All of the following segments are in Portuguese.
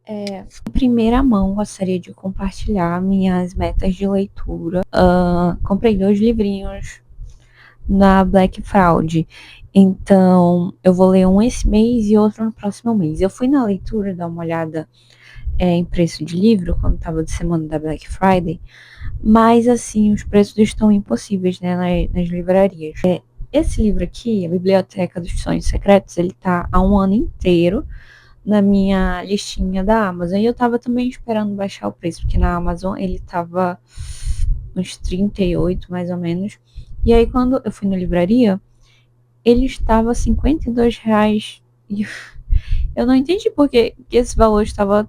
Em primeira mão, gostaria de compartilhar minhas metas de leitura. Comprei 2 livrinhos na Black Fraud. Então, eu vou ler um esse mês e outro no próximo mês. Eu fui na leitura dar uma olhada em preço de livro, quando estava de semana da Black Friday, mas assim, os preços estão impossíveis, né, nas livrarias. Esse livro aqui, A Biblioteca dos Sonhos Secretos, ele tá há um ano inteiro na minha listinha da Amazon. E eu tava também esperando baixar o preço, porque na Amazon ele tava uns 38 mais ou menos. E aí quando eu fui na livraria, ele estava R$ 52. E eu não entendi por que esse valor estava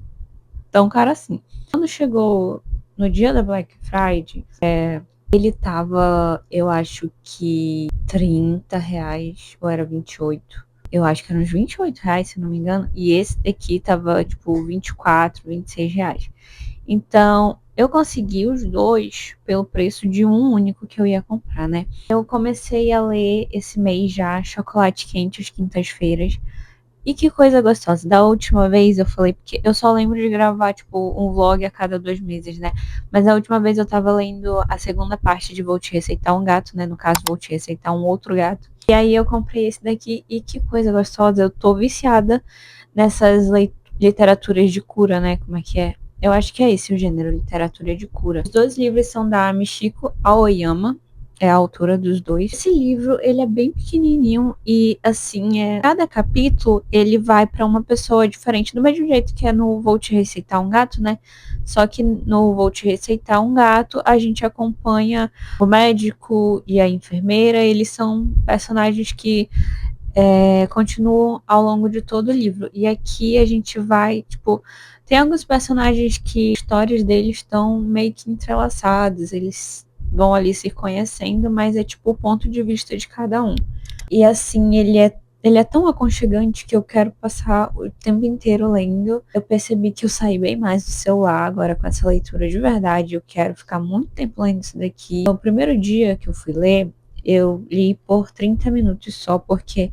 tão caro assim. Quando chegou no dia da Black Friday, ele tava, eu acho que R$ 30, ou era 28. Eu acho que eram uns R$ 28, se não me engano. E esse daqui tava, tipo, 24, R$ 26. Então, eu consegui os dois pelo preço de um único que eu ia comprar, né? Eu comecei a ler esse mês já Chocolate Quente às quintas-feiras. E que coisa gostosa. Da última vez eu falei, porque eu só lembro de gravar, tipo, um vlog a cada 2 meses, né? Mas a última vez eu tava lendo a segunda parte de Vou Te Receitar um Gato, né? No caso, Vou Te Receitar um Outro Gato. E aí eu comprei esse daqui e que coisa gostosa. Eu tô viciada nessas literaturas de cura, né? Como é que é? Eu acho que é esse o gênero, literatura de cura. Os 2 livros são da Michiko Aoyama, é a autora dos 2. Esse livro, ele é bem pequenininho e, assim, cada capítulo, ele vai para uma pessoa diferente, do mesmo jeito que é no Vou Te Receitar um Gato, né? Só que no Vou Te Receitar um Gato, a gente acompanha o médico e a enfermeira, eles são personagens que continuam ao longo de todo o livro. E aqui a gente vai, tipo, tem alguns personagens que as histórias deles estão meio que entrelaçadas, eles vão ali se conhecendo, mas é tipo o ponto de vista de cada um. E assim, ele é tão aconchegante que eu quero passar o tempo inteiro lendo. Eu percebi que eu saí bem mais do celular agora com essa leitura de verdade. Eu quero ficar muito tempo lendo isso daqui. No primeiro dia que eu fui ler, eu li por 30 minutos só, porque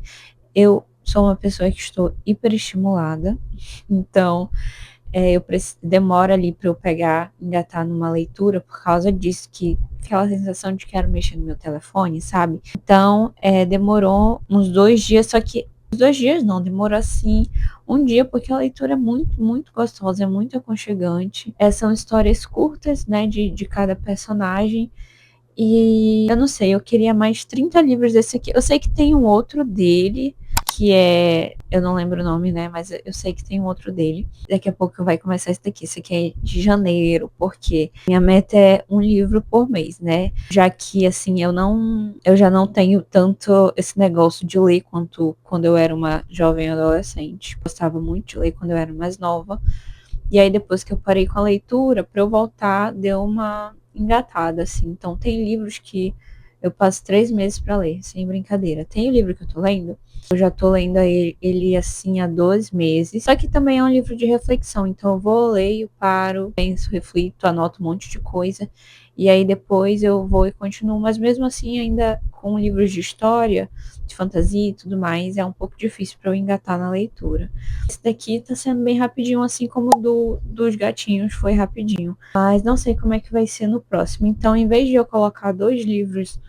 eu sou uma pessoa que estou hiperestimulada. Então, eu demoro ali para eu pegar, engatar numa leitura por causa disso, que aquela sensação de quero mexer no meu telefone, sabe? Então, demorou uns 2 dias, só que os 2 dias não, demorou assim um dia, porque a leitura é muito, muito gostosa, é muito aconchegante. São histórias curtas, né, de cada personagem. E eu não sei, eu queria mais 30 livros desse aqui. Eu sei que tem um outro dele, que é. Eu não lembro o nome, né? Mas eu sei que tem um outro dele. Daqui a pouco vai começar esse daqui. Esse aqui é de janeiro, porque minha meta é um livro por mês, né? Já que, assim, eu já não tenho tanto esse negócio de ler quanto quando eu era uma jovem adolescente. Gostava muito de ler quando eu era mais nova. E aí, depois que eu parei com a leitura, para eu voltar, deu uma engatada, assim. Então, tem livros que eu passo 3 meses para ler, sem brincadeira. Tem o livro que eu tô lendo, eu já tô lendo ele assim há 2 meses. Só que também é um livro de reflexão. Então, eu vou, leio, paro, penso, reflito, anoto um monte de coisa. E aí, depois eu vou e continuo. Mas mesmo assim, ainda com livros de história, de fantasia e tudo mais, é um pouco difícil para eu engatar na leitura. Esse daqui tá sendo bem rapidinho, assim como o dos gatinhos foi rapidinho. Mas não sei como é que vai ser no próximo. Então, em vez de eu colocar 2 livros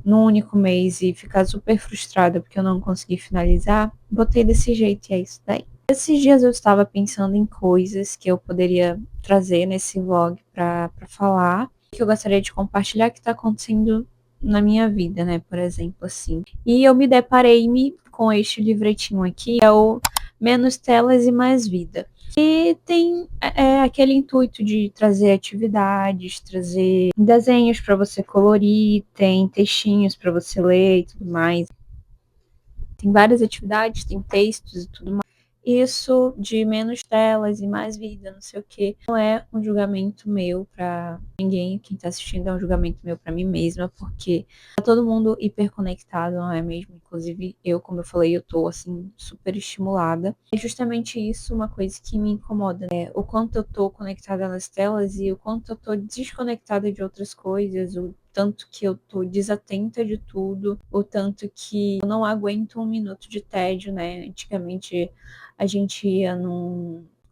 num único mês e ficar super frustrada porque eu não consegui finalizar, botei desse jeito e é isso daí. Esses dias eu estava pensando em coisas que eu poderia trazer nesse vlog para falar, que eu gostaria de compartilhar que está acontecendo na minha vida, né? Por exemplo, assim. E eu me deparei-me com este livretinho aqui, é o Menos Telas e Mais Vida. E tem aquele intuito de trazer atividades, trazer desenhos para você colorir, tem textinhos para você ler e tudo mais. Tem várias atividades, tem textos e tudo mais. Isso de menos telas e mais vida, não sei o que, não é um julgamento meu para ninguém. Quem tá assistindo é um julgamento meu para mim mesma, porque tá todo mundo hiperconectado, não é mesmo? Inclusive eu, como eu falei, eu tô assim super estimulada. É justamente isso uma coisa que me incomoda, né? O quanto eu tô conectada nas telas e o quanto eu tô desconectada de outras coisas, o tanto que eu tô desatenta de tudo, o tanto que eu não aguento um minuto de tédio, né? Antigamente a gente ia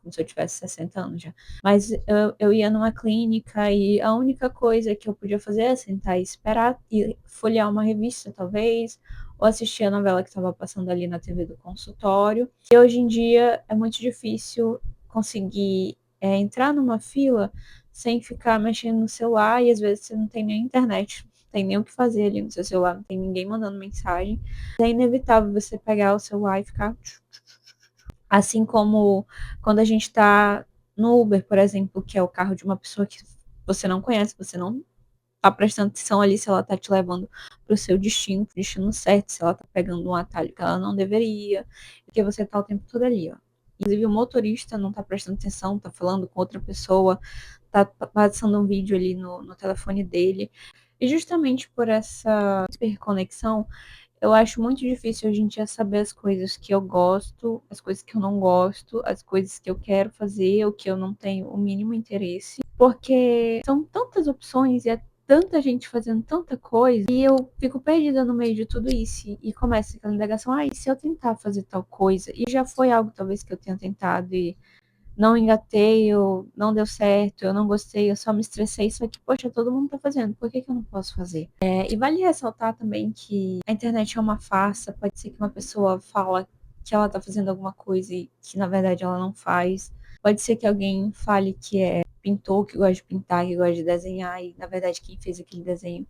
como se eu tivesse 60 anos já. Mas eu ia numa clínica e a única coisa que eu podia fazer é sentar e esperar e folhear uma revista, talvez, ou assistir a novela que estava passando ali na TV do consultório. E hoje em dia é muito difícil conseguir entrar numa fila sem ficar mexendo no celular e às vezes você não tem nem internet, não tem nem o que fazer ali no seu celular, não tem ninguém mandando mensagem. É inevitável você pegar o celular e ficar. Assim como quando a gente está no Uber, por exemplo, que é o carro de uma pessoa que você não conhece, você não tá prestando atenção ali se ela tá te levando pro seu destino certo, se ela tá pegando um atalho que ela não deveria, porque você tá o tempo todo ali, ó. Inclusive o motorista não tá prestando atenção, tá falando com outra pessoa, tá passando um vídeo ali no telefone dele. E justamente por essa hiperconexão, eu acho muito difícil hoje em dia saber as coisas que eu gosto, as coisas que eu não gosto, as coisas que eu quero fazer ou que eu não tenho o mínimo interesse, porque são tantas opções e é tanta gente fazendo tanta coisa e eu fico perdida no meio de tudo isso e começa aquela indagação, e se eu tentar fazer tal coisa? E já foi algo talvez que eu tenha tentado e não engatei, eu não deu certo, eu não gostei, eu só me estressei, só que, poxa, todo mundo tá fazendo, por que que eu não posso fazer? E vale ressaltar também que a internet é uma farsa, pode ser que uma pessoa fala que ela tá fazendo alguma coisa e que na verdade ela não faz. Pode ser que alguém fale que é pintor, que gosta de pintar, que gosta de desenhar, e na verdade quem fez aquele desenho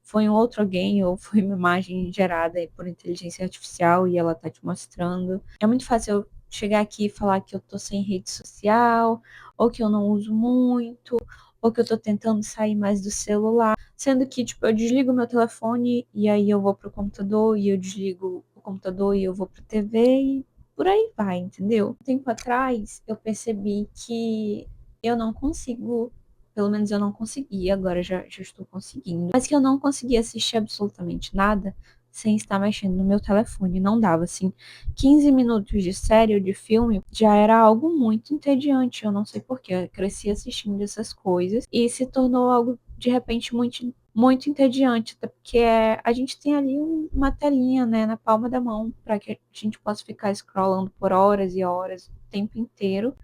foi um outro alguém ou foi uma imagem gerada por inteligência artificial e ela tá te mostrando. É muito fácil eu chegar aqui e falar que eu tô sem rede social, ou que eu não uso muito, ou que eu tô tentando sair mais do celular, sendo que, tipo, eu desligo meu telefone e aí eu vou pro computador e eu desligo o computador e eu vou pro TV e por aí vai, entendeu? Tempo atrás eu percebi que eu não consigo, pelo menos eu não conseguia, agora já estou conseguindo, mas que eu não conseguia assistir absolutamente nada sem estar mexendo no meu telefone. Não dava, assim, 15 minutos de série ou de filme já era algo muito entediante. Eu não sei porquê. Eu cresci assistindo essas coisas e se tornou algo, de repente, muito entediante, até porque a gente tem ali uma telinha, né, na palma da mão para que a gente possa ficar scrollando por horas e horas, o tempo inteiro.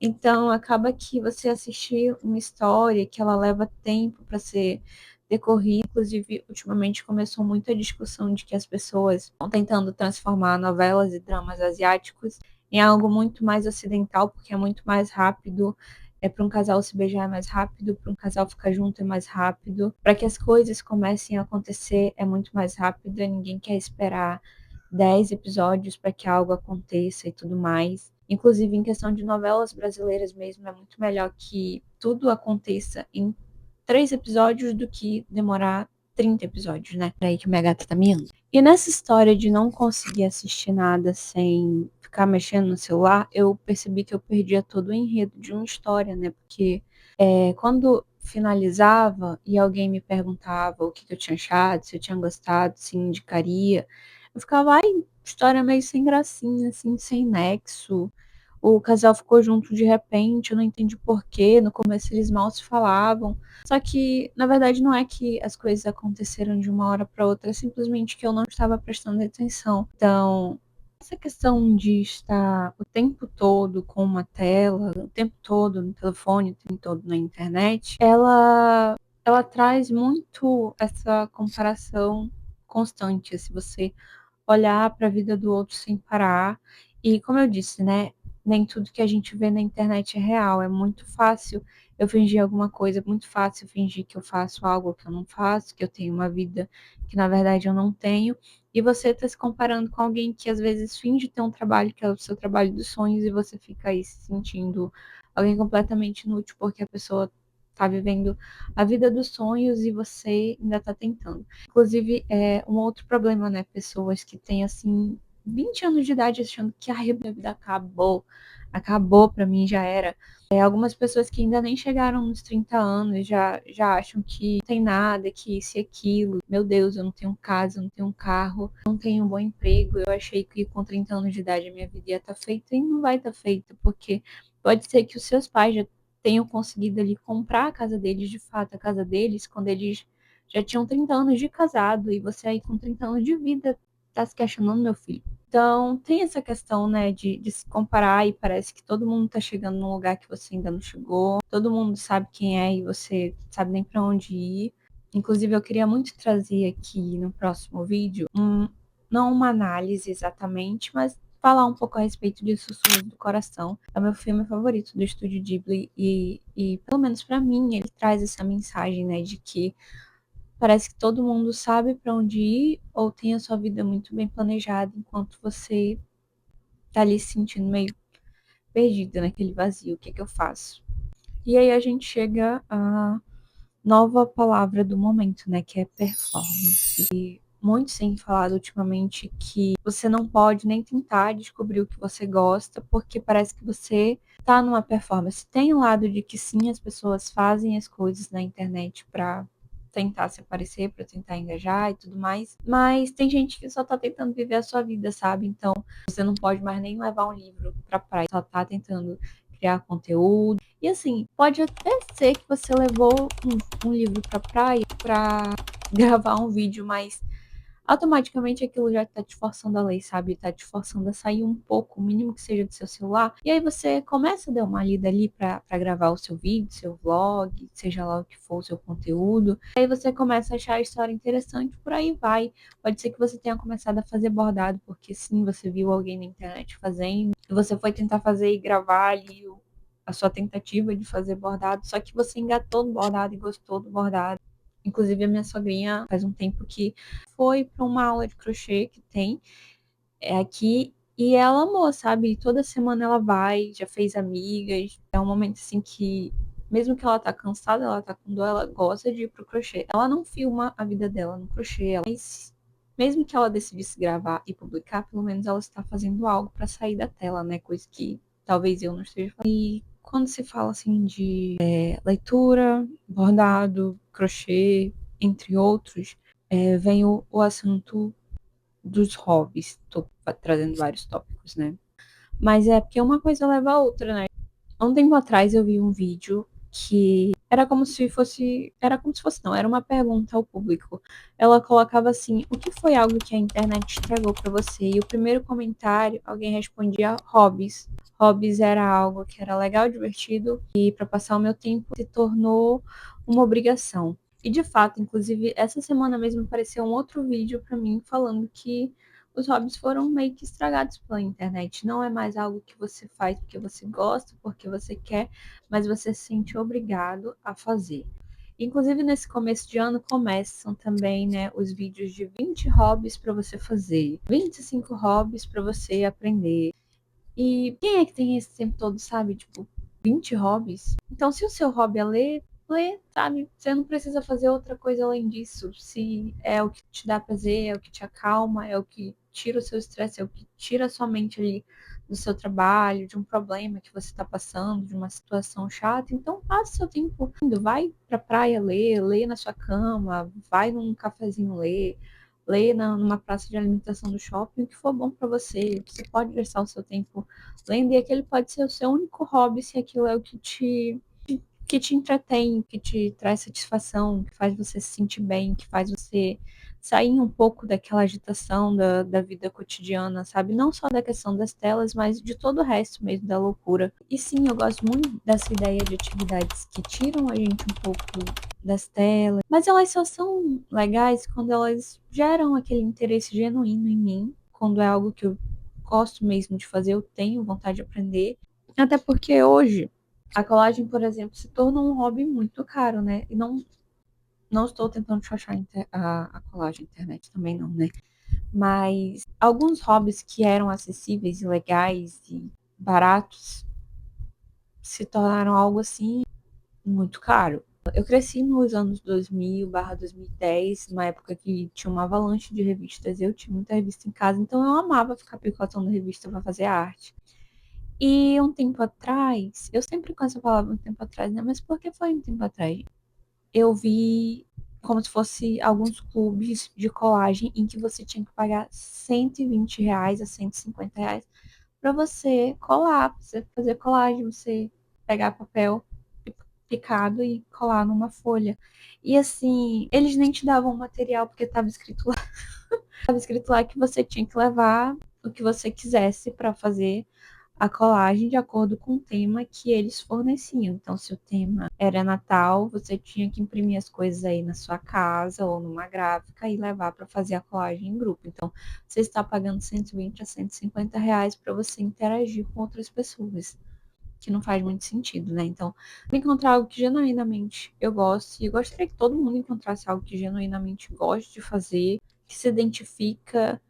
Então, acaba que você assistir uma história que ela leva tempo para ser decorrida. Inclusive, ultimamente começou muita discussão de que as pessoas estão tentando transformar novelas e dramas asiáticos em algo muito mais ocidental, porque é muito mais rápido. Para um casal se beijar é mais rápido, para um casal ficar junto é mais rápido, para que as coisas comecem a acontecer é muito mais rápido. Ninguém quer esperar 10 episódios para que algo aconteça e tudo mais. Inclusive, em questão de novelas brasileiras mesmo, é muito melhor que tudo aconteça em 3 episódios do que demorar 30 episódios, né? Peraí que minha gata tá miando. E nessa história de não conseguir assistir nada sem ficar mexendo no celular, eu percebi que eu perdia todo o enredo de uma história, né? Porque quando finalizava e alguém me perguntava o que eu tinha achado, se eu tinha gostado, se indicaria, eu ficava, ai, história meio sem gracinha, assim, sem nexo. O casal ficou junto de repente, eu não entendi porquê. No começo eles mal se falavam. Só que, na verdade, não é que as coisas aconteceram de uma hora para outra, é simplesmente que eu não estava prestando atenção. Então, essa questão de estar o tempo todo com uma tela, o tempo todo no telefone, o tempo todo na internet, ela traz muito essa comparação constante. Se você olhar para a vida do outro sem parar. E como eu disse, né, nem tudo que a gente vê na internet é real. É muito fácil eu fingir alguma coisa, é muito fácil eu fingir que eu faço algo que eu não faço, que eu tenho uma vida que na verdade eu não tenho. E você está se comparando com alguém que às vezes finge ter um trabalho que é o seu trabalho dos sonhos e você fica aí se sentindo alguém completamente inútil porque a pessoa está vivendo a vida dos sonhos e você ainda está tentando. Inclusive, um outro problema, né? Pessoas que têm, assim, 20 anos de idade achando que a minha vida acabou pra mim, já era. Algumas pessoas que ainda nem chegaram nos 30 anos já acham que não tem nada, que isso e aquilo. Meu Deus, eu não tenho casa, eu não tenho um carro, não tenho um bom emprego. Eu achei que com 30 anos de idade a minha vida ia estar feita e não vai estar feita, porque pode ser que os seus pais já tenham conseguido ali comprar a casa deles, de fato, a casa deles, quando eles já tinham 30 anos de casado, e você aí com 30 anos de vida tá se questionando, meu filho. Então, tem essa questão, né, de se comparar e parece que todo mundo tá chegando num lugar que você ainda não chegou, todo mundo sabe quem é e você sabe nem para onde ir. Inclusive, eu queria muito trazer aqui no próximo vídeo, não uma análise exatamente, mas falar um pouco a respeito de Sussurros do Coração. É o meu filme favorito do Estúdio Ghibli e pelo menos para mim, ele traz essa mensagem, né, de que parece que todo mundo sabe para onde ir ou tem a sua vida muito bem planejada, enquanto você tá ali se sentindo meio perdida naquele vazio. O que é que eu faço? E aí a gente chega à nova palavra do momento, né? Que é performance. E muitos têm falado ultimamente que você não pode nem tentar descobrir o que você gosta, porque parece que você tá numa performance. Tem o lado de que sim, as pessoas fazem as coisas na internet para tentar se aparecer, para tentar engajar e tudo mais, mas tem gente que só tá tentando viver a sua vida, sabe? Então, você não pode mais nem levar um livro pra praia, só tá tentando criar conteúdo. E assim, pode até ser que você levou um livro pra praia pra gravar um vídeo, mas automaticamente aquilo já tá te forçando a ler, sabe? Tá te forçando a sair um pouco, o mínimo que seja do seu celular. E aí você começa a dar uma lida ali pra gravar o seu vídeo, seu vlog, seja lá o que for o seu conteúdo. Aí você começa a achar a história interessante, por aí vai. Pode ser que você tenha começado a fazer bordado, porque sim, você viu alguém na internet fazendo, e você foi tentar fazer e gravar ali a sua tentativa de fazer bordado, só que você engatou no bordado e gostou do bordado. Inclusive, a minha sogrinha faz um tempo que foi para uma aula de crochê que tem aqui e ela amou, sabe? Toda semana ela vai, já fez amigas. É um momento assim que, mesmo que ela tá cansada, ela tá com dor, ela gosta de ir pro crochê. Ela não filma a vida dela no crochê, mas mesmo que ela decidisse gravar e publicar, pelo menos ela está fazendo algo para sair da tela, né? Coisa que talvez eu não esteja fazendo. E quando se fala assim de leitura, bordado, crochê, entre outros, vem o assunto dos hobbies. Tô trazendo vários tópicos, né? Mas é porque uma coisa leva a outra, né? Há um tempo atrás eu vi um vídeo que era como se fosse. Era como se fosse, não, era uma pergunta ao público. Ela colocava assim: o que foi algo que a internet estragou para você? E o primeiro comentário, alguém respondia hobbies. Hobbies era algo que era legal, divertido, e para passar o meu tempo se tornou uma obrigação. E de fato, inclusive, essa semana mesmo apareceu um outro vídeo para mim falando que os hobbies foram meio que estragados pela internet. Não é mais algo que você faz porque você gosta, porque você quer, mas você se sente obrigado a fazer. Inclusive, nesse começo de ano, começam também, né, os vídeos de 20 hobbies para você fazer, 25 hobbies para você aprender. E quem é que tem esse tempo todo, sabe? Tipo, 20 hobbies? Então, se o seu hobby é ler, lê, sabe? Você não precisa fazer outra coisa além disso. Se é o que te dá prazer, é o que te acalma, é o que tira o seu estresse, é o que tira a sua mente ali do seu trabalho, de um problema que você está passando, de uma situação chata. Então, passe seu tempo indo, vai pra praia ler, lê na sua cama, vai num cafezinho ler, lê numa praça de alimentação do shopping, o que for bom para você. Você pode gastar o seu tempo lendo e aquele pode ser o seu único hobby se aquilo é o que te entretém, que te traz satisfação, que faz você se sentir bem, que faz você sair um pouco daquela agitação da vida cotidiana, sabe? Não só da questão das telas, mas de todo o resto mesmo, da loucura. E sim, eu gosto muito dessa ideia de atividades que tiram a gente um pouco das telas, mas elas só são legais quando elas geram aquele interesse genuíno em mim, quando é algo que eu gosto mesmo de fazer, eu tenho vontade de aprender. Até porque hoje a colagem, por exemplo, se tornou um hobby muito caro, né? E não estou tentando achar a colagem na internet também não, né? Mas alguns hobbies que eram acessíveis e legais e baratos se tornaram algo assim muito caro. Eu cresci nos anos 2000/2010, uma época que tinha uma avalanche de revistas. Eu tinha muita revista em casa, então eu amava ficar picotando revista para fazer arte. E um tempo atrás, eu sempre com essa palavra um tempo atrás, né? Mas por que foi um tempo atrás? Eu vi como se fosse alguns clubes de colagem em que você tinha que pagar R$ 120 a R$ 150 para você colar, pra você fazer colagem, você pegar papel picado e colar numa folha. E assim, eles nem te davam material porque estava escrito lá, estava escrito lá que você tinha que levar o que você quisesse para fazer a colagem de acordo com o tema que eles forneciam. Então, se o tema era Natal, você tinha que imprimir as coisas aí na sua casa ou numa gráfica e levar para fazer a colagem em grupo. Então, você está pagando 120 a 150 reais para você interagir com outras pessoas, que não faz muito sentido, né? Então, encontrar algo que genuinamente eu gosto, e eu gostaria que todo mundo encontrasse algo que genuinamente goste de fazer, que se identifica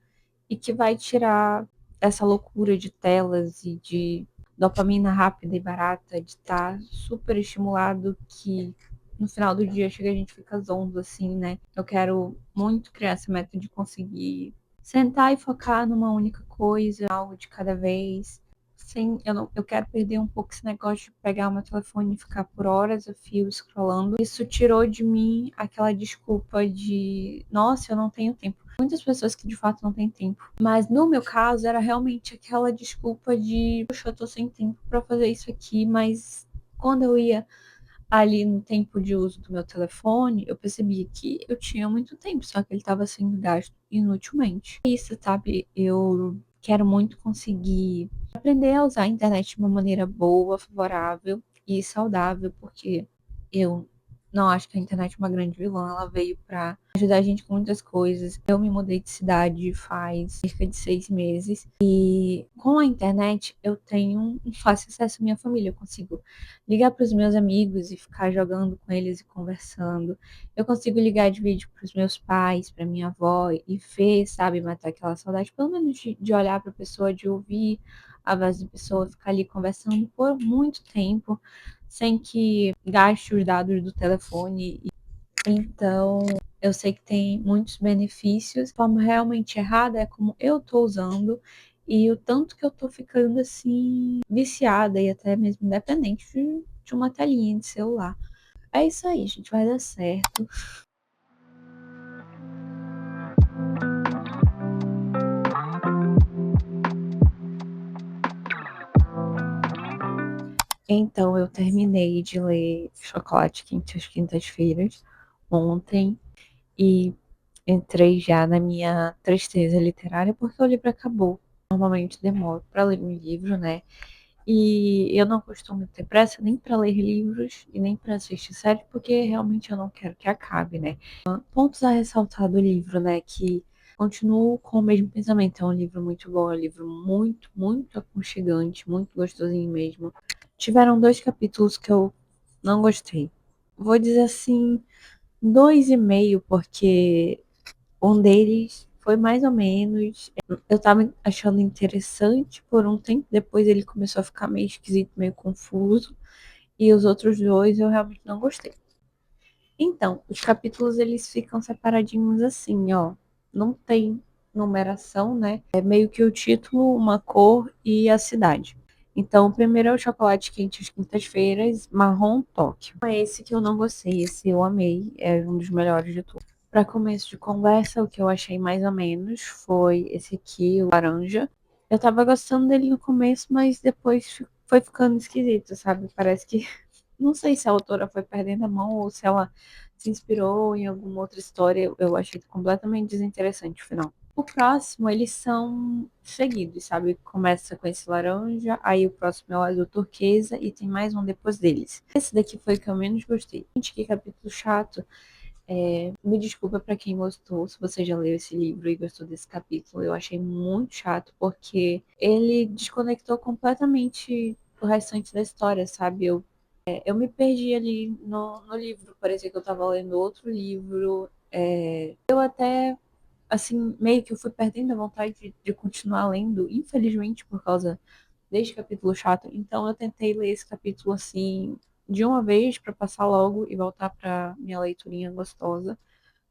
e que vai tirar essa loucura de telas e de dopamina rápida e barata, de estar super estimulado, que no final do dia chega a gente fica zonzo assim, né? Eu quero muito criar essa meta de conseguir sentar e focar numa única coisa, algo de cada vez. Sem, eu quero perder um pouco esse negócio de pegar o meu telefone e ficar por horas a fio scrollando. Isso tirou de mim aquela desculpa de, nossa, eu não tenho tempo. Muitas pessoas que de fato não têm tempo. Mas no meu caso era realmente aquela desculpa de, poxa, eu tô sem tempo para fazer isso aqui, mas quando eu ia ali no tempo de uso do meu telefone, eu percebi que eu tinha muito tempo, só que ele estava sendo gasto inutilmente. Isso, sabe? Eu quero muito conseguir aprender a usar a internet de uma maneira boa, favorável e saudável, porque eu não acho que a internet é uma grande vilã, ela veio para ajudar a gente com muitas coisas. Eu me mudei de cidade faz cerca de 6 meses e com a internet eu tenho um fácil acesso à minha família. Eu consigo ligar para os meus amigos e ficar jogando com eles e conversando. Eu consigo ligar de vídeo para os meus pais, para minha avó e ver, sabe, matar aquela saudade, pelo menos de olhar para a pessoa, de ouvir a voz da pessoa, ficar ali conversando por muito tempo, sem que gaste os dados do telefone. Então, eu sei que tem muitos benefícios. A forma realmente errada é como eu tô usando e o tanto que eu tô ficando assim viciada e até mesmo dependente de uma telinha de celular. É isso aí, gente, vai dar certo. Então, eu terminei de ler Chocolate Quente às Quintas-Feiras ontem e entrei já na minha tristeza literária porque o livro acabou. Normalmente demoro para ler um livro, né? E eu não costumo ter pressa nem para ler livros e nem para assistir séries, porque realmente eu não quero que acabe, né? Pontos a ressaltar do livro, né? Que continuo com o mesmo pensamento. É um livro muito bom, é um livro muito, muito aconchegante, muito gostosinho mesmo. Tiveram 2 capítulos que eu não gostei. Vou dizer assim, 2,5, porque um deles foi mais ou menos. Eu tava achando interessante por um tempo, depois ele começou a ficar meio esquisito, meio confuso. E os outros dois eu realmente não gostei. Então, os capítulos eles ficam separadinhos assim, ó. Não tem numeração, né? É meio que o título, uma cor e a cidade. Então, o primeiro é o Chocolate Quente às Quintas-Feiras, Marrom Tóquio. É esse que eu não gostei, esse eu amei, é um dos melhores de todos. Para começo de conversa, o que eu achei mais ou menos foi esse aqui, o laranja. Eu tava gostando dele no começo, mas depois foi ficando esquisito, sabe? Parece que. Não sei se a autora foi perdendo a mão ou se ela se inspirou em alguma outra história. Eu achei completamente desinteressante o final. O próximo, eles são seguidos, sabe? Começa com esse laranja, aí o próximo é o azul turquesa e tem mais um depois deles. Esse daqui foi o que eu menos gostei. Gente, que capítulo chato. Me desculpa para quem gostou, se você já leu esse livro e gostou desse capítulo. Eu achei muito chato porque ele desconectou completamente o restante da história, sabe? Eu me perdi ali no livro, parecia que eu estava lendo outro livro. Eu até, assim, meio que eu fui perdendo a vontade de continuar lendo, infelizmente, por causa deste capítulo chato. Então eu tentei ler esse capítulo assim de uma vez para passar logo e voltar para minha leiturinha gostosa,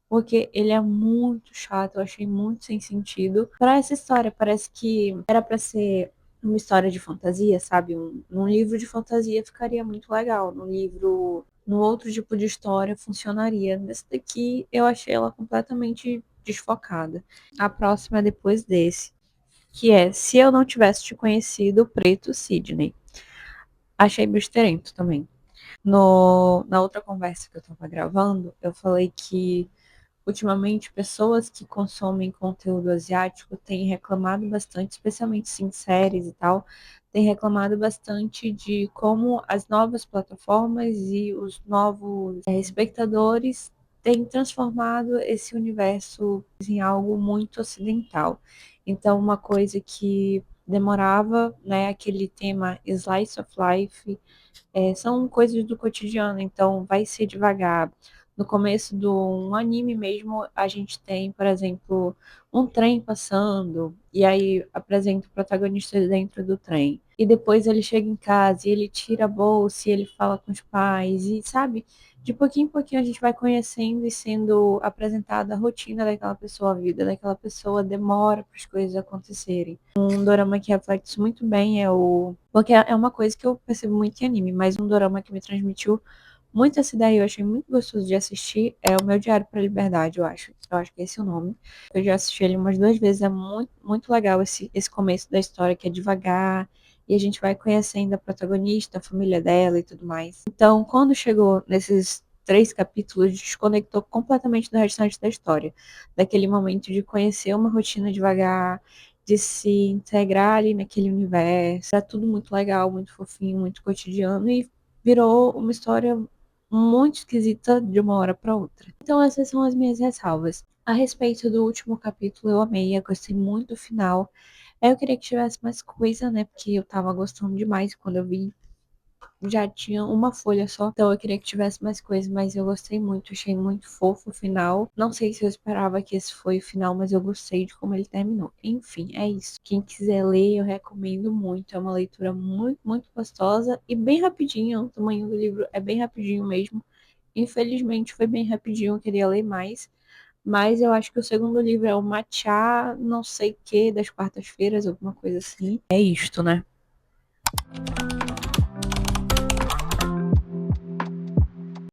porque ele é muito chato, eu achei muito sem sentido. Para essa história, parece que era para ser uma história de fantasia, sabe? Num livro de fantasia ficaria muito legal, num livro, num outro tipo de história funcionaria. Nesse daqui eu achei ela completamente desfocada. A próxima é depois desse, que é Se Eu Não Tivesse Te Conhecido, Preto Sidney. Achei besteirento também. Na outra conversa que eu tava gravando, eu falei que ultimamente pessoas que consomem conteúdo asiático têm reclamado bastante, especialmente sim séries e tal, têm reclamado bastante de como as novas plataformas e os novos espectadores têm transformado esse universo em algo muito ocidental. Então, uma coisa que demorava, né, aquele tema slice of life, são coisas do cotidiano, então vai ser devagar. No começo do um anime mesmo, a gente tem, por exemplo, um trem passando, e aí apresenta o protagonista dentro do trem. E depois ele chega em casa e ele tira a bolsa e ele fala com os pais, e sabe? De pouquinho em pouquinho a gente vai conhecendo e sendo apresentada a rotina daquela pessoa, a vida daquela pessoa demora para as coisas acontecerem. Um dorama que reflete isso muito bem é o. Porque é uma coisa que eu percebo muito em anime, mas um dorama que me transmitiu muito essa ideia, eu achei muito gostoso de assistir, é o Meu Diário para a Liberdade, eu acho. Eu acho que é esse o nome. Eu já assisti ele umas 2 vezes, é muito, muito legal esse começo da história, que é devagar, e a gente vai conhecendo a protagonista, a família dela e tudo mais. Então, quando chegou nesses 3 capítulos, desconectou completamente do restante da história. Daquele momento de conhecer uma rotina devagar, de se integrar ali naquele universo. Era tudo muito legal, muito fofinho, muito cotidiano e virou uma história muito esquisita de uma hora para outra. Então essas são as minhas ressalvas. A respeito do último capítulo, eu amei, eu gostei muito do final. Eu queria que tivesse mais coisa, né? Porque eu tava gostando demais quando eu vi já tinha uma folha só, então eu queria que tivesse mais coisas, mas eu gostei muito, achei muito fofo o final. Não sei se eu esperava que esse foi o final, mas eu gostei de como ele terminou. Enfim, é isso. Quem quiser ler, eu recomendo muito. É uma leitura muito, muito gostosa e bem rapidinha. O tamanho do livro é bem rapidinho mesmo. Infelizmente foi bem rapidinho, eu queria ler mais. Mas eu acho que o segundo livro é o Matcha, não sei o que, das quartas-feiras, alguma coisa assim. É isto, né?